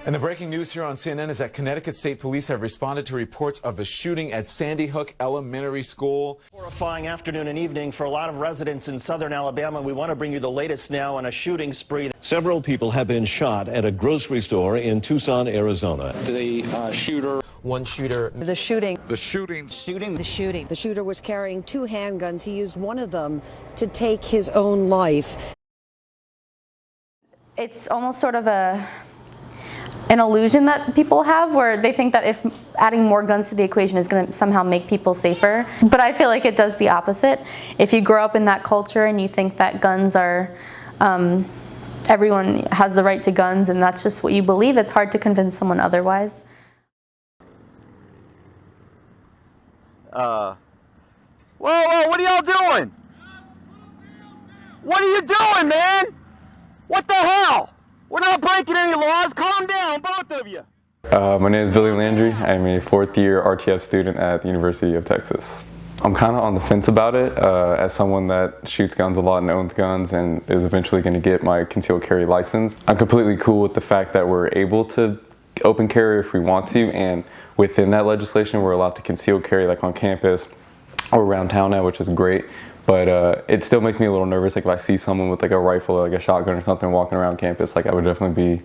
And the breaking news here on CNN is that Connecticut State Police have responded to reports of a shooting at Sandy Hook Elementary School. Horrifying afternoon and evening for a lot of residents in southern Alabama. We want to bring you the latest now on a shooting spree. Several people have been shot at a grocery store in Tucson, Arizona. The shooter. One shooter. The shooting. The shooting. The shooting. The shooter was carrying 2 handguns. He used one of them to take his own life. It's almost sort of an illusion that people have where they think that if adding more guns to the equation is going to somehow make people safer. But I feel like it does the opposite. If you grow up in that culture and you think that guns are, everyone has the right to guns and that's just what you believe, it's hard to convince someone otherwise. Whoa, what are y'all doing? What are you doing, man? What the hell? We're not breaking any laws. Calm down, both of you. My name is Billy Landry. I'm a 4th-year RTF student at the University of Texas. I'm kind of on the fence about it as someone that shoots guns a lot and owns guns and is eventually going to get my concealed carry license. I'm completely cool with the fact that we're able to open carry if we want to, and within that legislation we're allowed to conceal carry like on campus or around town now, which is great. But it still makes me a little nervous. Like if I see someone with like a rifle or like a shotgun or something walking around campus, like I would definitely be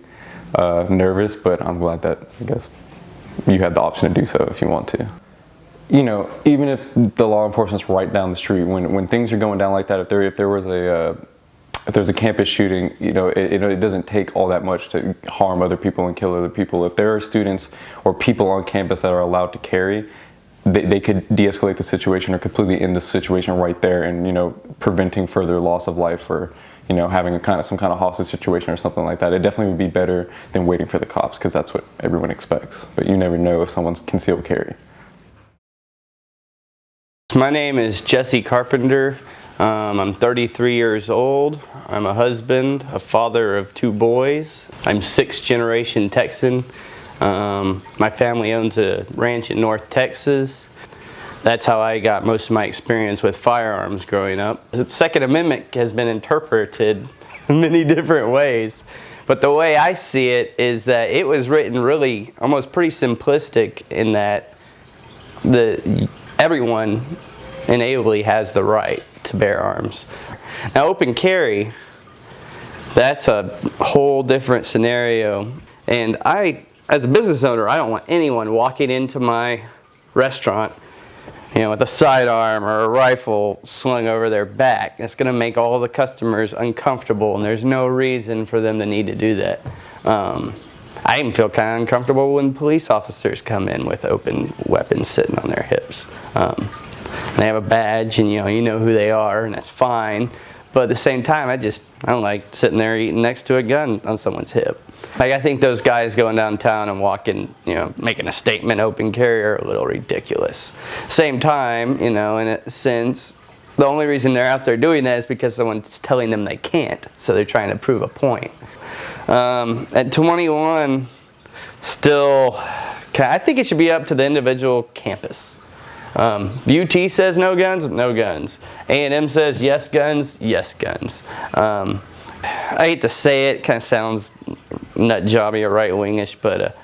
nervous, but I'm glad that I guess you had the option to do so if you want to. You know, even if the law enforcement's right down the street, when things are going down like that, if there's a campus shooting, you know, it doesn't take all that much to harm other people and kill other people. If there are students or people on campus that are allowed to carry, they could de-escalate the situation or completely end the situation right there, and, you know, preventing further loss of life or, you know, having some kind of hostage situation or something like that. It definitely would be better than waiting for the cops, because that's what everyone expects. But you never know if someone's concealed carry. My name is Jesse Carpenter. I'm 33 years old. I'm a husband, a father of 2 boys. I'm 6th-generation Texan. My family owns a ranch in North Texas. That's how I got most of my experience with firearms growing up. The Second Amendment has been interpreted many different ways, but the way I see it is that it was written really almost pretty simplistic in that everyone inalienably has the right to bear arms. Now open carry, that's a whole different scenario, and as a business owner, I don't want anyone walking into my restaurant, you know, with a sidearm or a rifle slung over their back. It's going to make all the customers uncomfortable, and there's no reason for them to need to do that. I even feel kind of uncomfortable when police officers come in with open weapons sitting on their hips. They have a badge, and you know who they are, and that's fine. But at the same time, I don't like sitting there eating next to a gun on someone's hip. Like, I think those guys going downtown and walking, you know, making a statement open carry are a little ridiculous. Same time, you know, in a sense, the only reason they're out there doing that is because someone's telling them they can't. So they're trying to prove a point. At 21, still, I think it should be up to the individual campus. UT says no guns, no guns. A&M says yes guns, yes guns. I hate to say it, kind of sounds nut jobby or right-wingish, but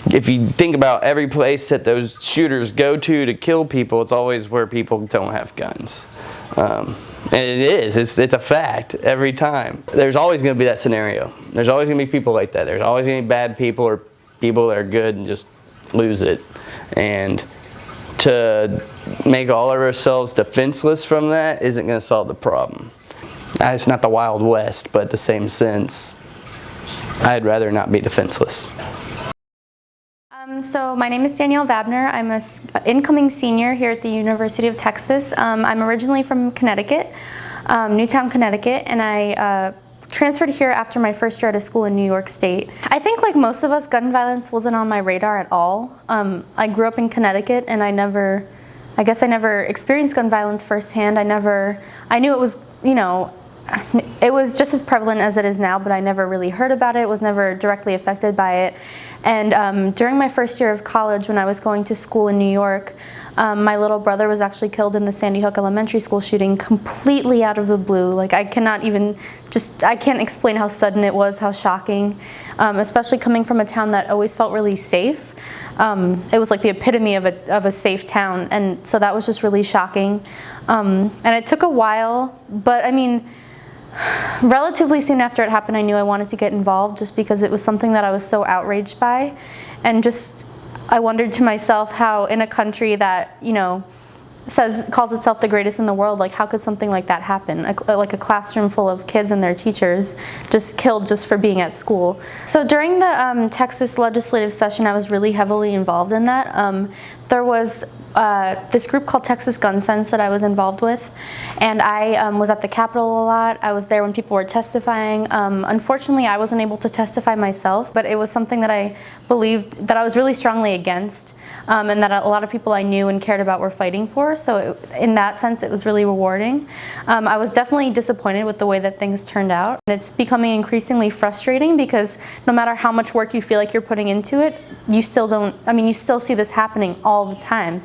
if you think about every place that those shooters go to kill people, it's always where people don't have guns. And it's a fact every time. There's always going to be that scenario. There's always going to be people like that. There's always going to be bad people or people that are good and just lose it. And to make all of ourselves defenseless from that isn't going to solve the problem. It's not the Wild West, but in the same sense, I'd rather not be defenseless. So my name is Danielle Vabner. I'm an incoming senior here at the University of Texas. I'm originally from Connecticut, Newtown, Connecticut, and I transferred here after my first year at a school in New York State. I think, like most of us, gun violence wasn't on my radar at all. I grew up in Connecticut, and I never experienced gun violence firsthand. I knew it was, you know, it was just as prevalent as it is now, but I never really heard about it, was never directly affected by it. And during my first year of college, when I was going to school in New York, My little brother was actually killed in the Sandy Hook Elementary School shooting completely out of the blue. Like, I can't explain how sudden it was, how shocking, especially coming from a town that always felt really safe. It was like the epitome of a safe town, and so that was just really shocking. And it took a while, but I mean, relatively soon after it happened, I knew I wanted to get involved just because it was something that I was so outraged by. And just, I wondered to myself how in a country that, you know, calls itself the greatest in the world, like how could something like that happen? Like a classroom full of kids and their teachers just killed just for being at school. So during the Texas legislative session, I was really heavily involved in that. There was this group called Texas Gun Sense that I was involved with, and I was at the Capitol a lot. I was there when people were testifying. Unfortunately, I wasn't able to testify myself, but it was something that I believed that I was really strongly against, and that a lot of people I knew and cared about were fighting for. So in that sense, it was really rewarding. I was definitely disappointed with the way that things turned out. It's becoming increasingly frustrating because no matter how much work you feel like you're putting into it, you still see this happening all the time.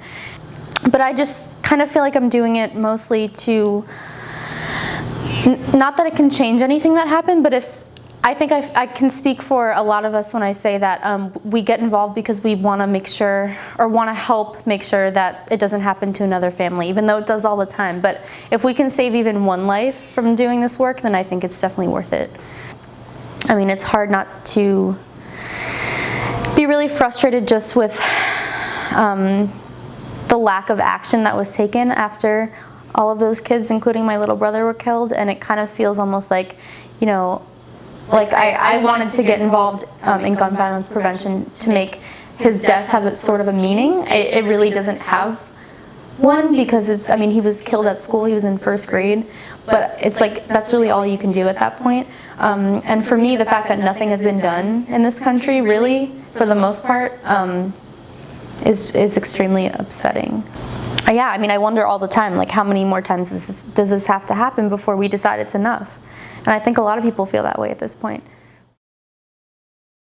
But I just kind of feel like I'm doing it mostly to, not that it can change anything that happened, but I think I can speak for a lot of us when I say that we get involved because we want to make sure, or want to help make sure that it doesn't happen to another family, even though it does all the time. But if we can save even one life from doing this work, then I think it's definitely worth it. I mean, it's hard not to be really frustrated just with the lack of action that was taken after all of those kids, including my little brother, were killed. And it kind of feels almost like, you know, like I wanted to get involved in gun violence prevention to make his death have sort of a meaning. It really doesn't have one because it's, I mean, he was killed at school, he was in first grade, but it's like that's really all you can do at that point. And for me, the fact that nothing has been done in this country, really, for the most part, is extremely upsetting. Yeah, I mean, I wonder all the time, like, how many more times does this have to happen before we decide it's enough? And I think a lot of people feel that way at this point.